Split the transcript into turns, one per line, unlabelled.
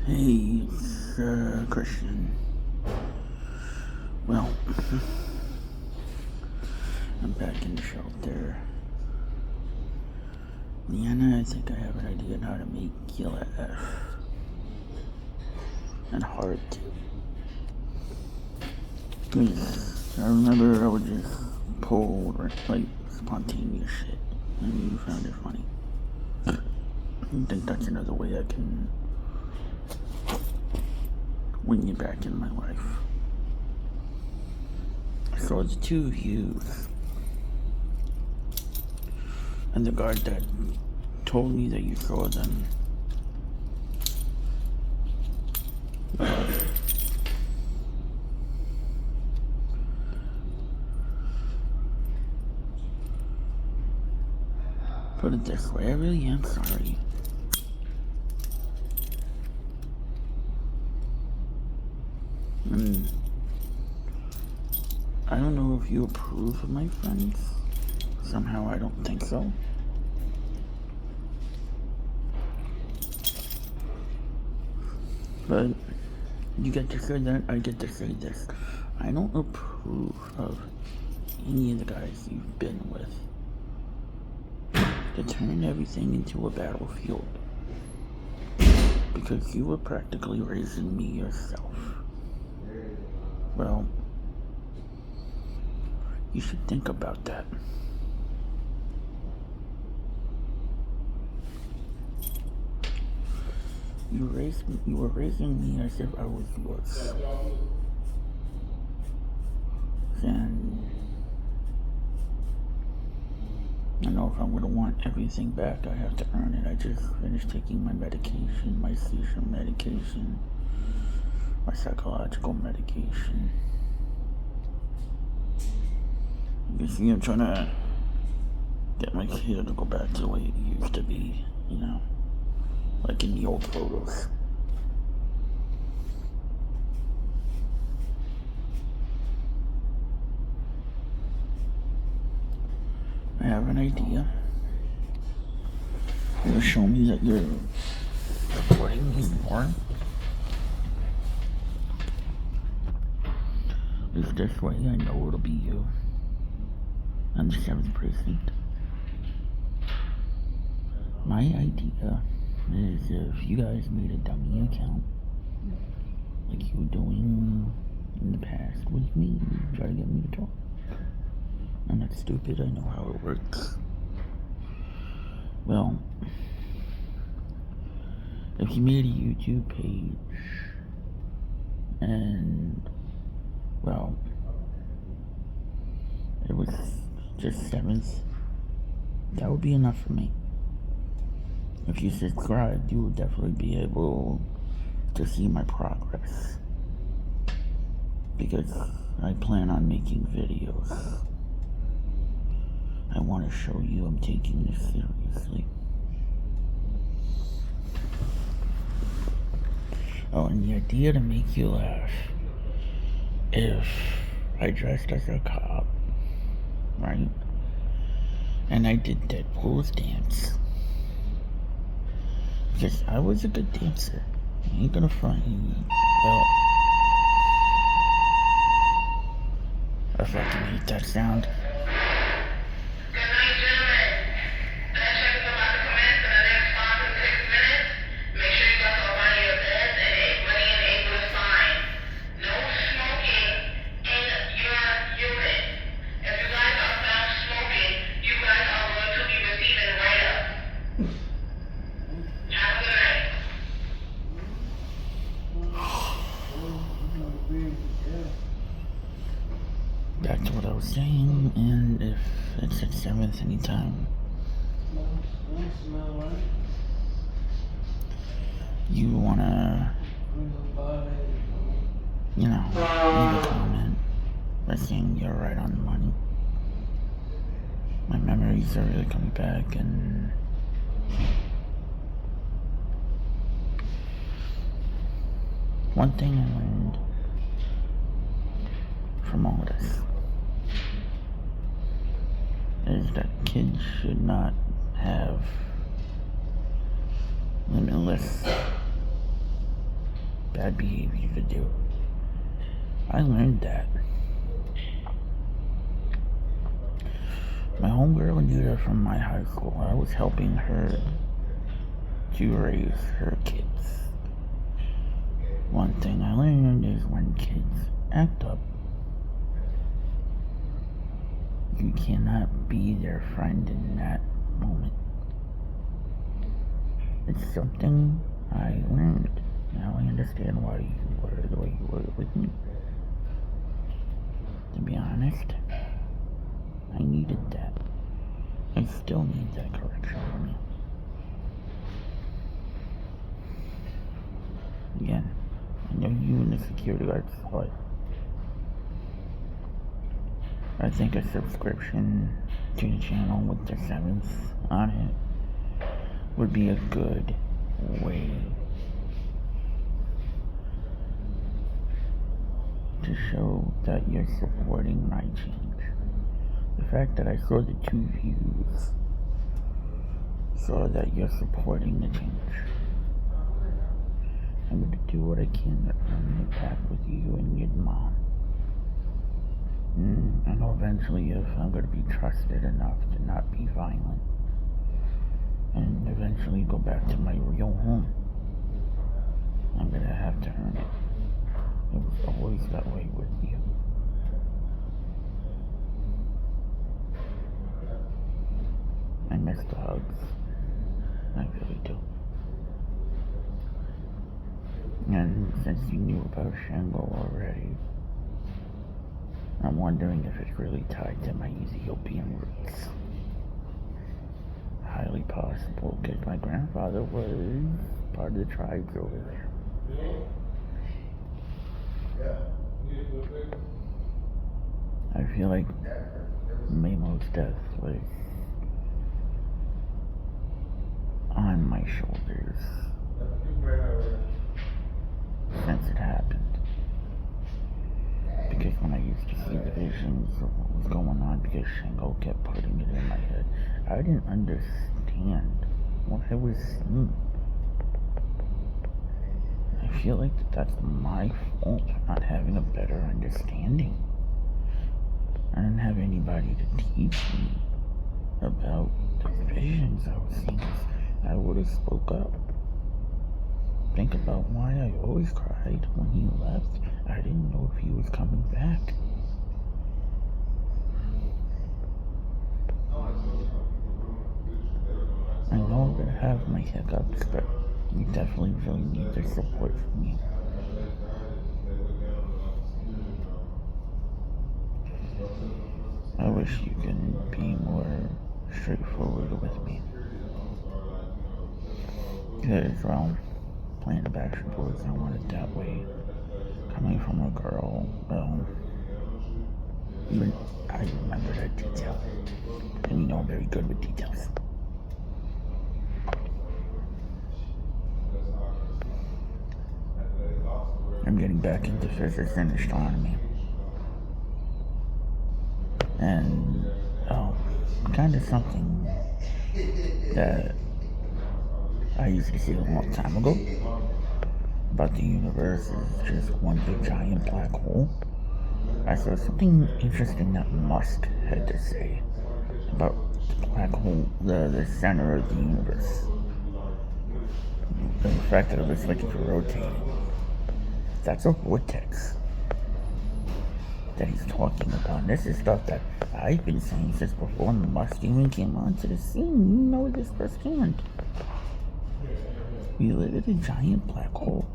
Hey, Christian. Well, I'm back in the shelter. Leanna, I think I have an idea on how to make you laugh. And hard too. I remember I would just pull like spontaneous shit, and you found it funny. I think that's another way I can win you back in my life. So it's two of you, and the guard that told me that you saw them. Put it this way, I really am sorry. And I don't know if you approve of my friends. Somehow I don't think so. But you get to say that, I get to say this. I don't approve of any of the guys you've been with. To turn everything into a battlefield. Because you were practically raising me yourself. Well, you should think about that. You were raising me as if I was yours. And I know if I'm gonna want everything back, I have to earn it. I just finished taking my medication, my seizure medication, my psychological medication. You see, I'm trying to get my kid to go back to the way it used to be, like in the old photos. I have an idea. You'll show me that you're supporting me more. If this way, I know it'll be you. On the 7th precinct. My idea is if you guys made a dummy account, like you were doing in the past with me, try to get me to talk. I'm not stupid, I know how it works. Well, if you made a YouTube page, and, well, it was just 7th, that would be enough for me. If you subscribed, you will definitely be able to see my progress. Because I plan on making videos. I want to show you I'm taking this seriously. Oh, and the idea to make you laugh. If I dressed as a cop, right? And I did Deadpool's dance. Because I was a good dancer. I ain't gonna front you. Well, I fucking hate that sound. Back to what I was saying, and if it's at 7th anytime, you wanna, leave a comment by saying you're right on the money. My memories are really coming back, and one thing I learned from all of this is that kids should not have limitless bad behavior to do. I learned that. My homegirl Anita from my high school, I was helping her to raise her kids. One thing I learned is when kids act up, you cannot be their friend in that moment. It's something I learned. Now I understand why you were the way you were with me. To be honest, I needed that. I still need that correction from you. Again, I know you and the security guards saw it. I think a subscription to the channel with the 7th on it would be a good way to show that you're supporting my change. The fact that I saw the 2 views saw that you're supporting the change. I'm going to do what I can to earn it back with you and your mom. I know eventually if I'm going to be trusted enough to not be violent and eventually go back to my real home, I'm going to have to earn it. It was always that way with you. I miss the hugs. I really do. And since you knew about Shango already, I'm wondering if it's really tied to my Ethiopian roots. Highly possible, because my grandfather was part of the tribes over there. I feel like Mamo's death was on my shoulders since it happened. Because when I used to see the visions of what was going on, because Shango kept putting it in my head, I didn't understand what I was seeing. I feel like that's my fault for not having a better understanding. I didn't have anybody to teach me about the visions I was seeing. I would have spoke up. Think about why I always cried when he left. I didn't know if he was coming back. I know I'm gonna have my hiccups, but you definitely really need the support from me. I wish you could be more straightforward with me. Because, well, playing the Backstreet Boys, I want it that way. Coming from a girl, well, even I remember that detail. And you know I'm very good with details. I'm getting back into physics and astronomy. And, kind of something that I used to see a long time ago about the universe is just one big giant black hole. I saw something interesting that Musk had to say about the black hole, the center of the universe. The fact that it looks like it's rotating. That's a vortex that he's talking about. And this is stuff that I've been saying since before Musk even came onto the scene. You know this firsthand. We live in a giant black hole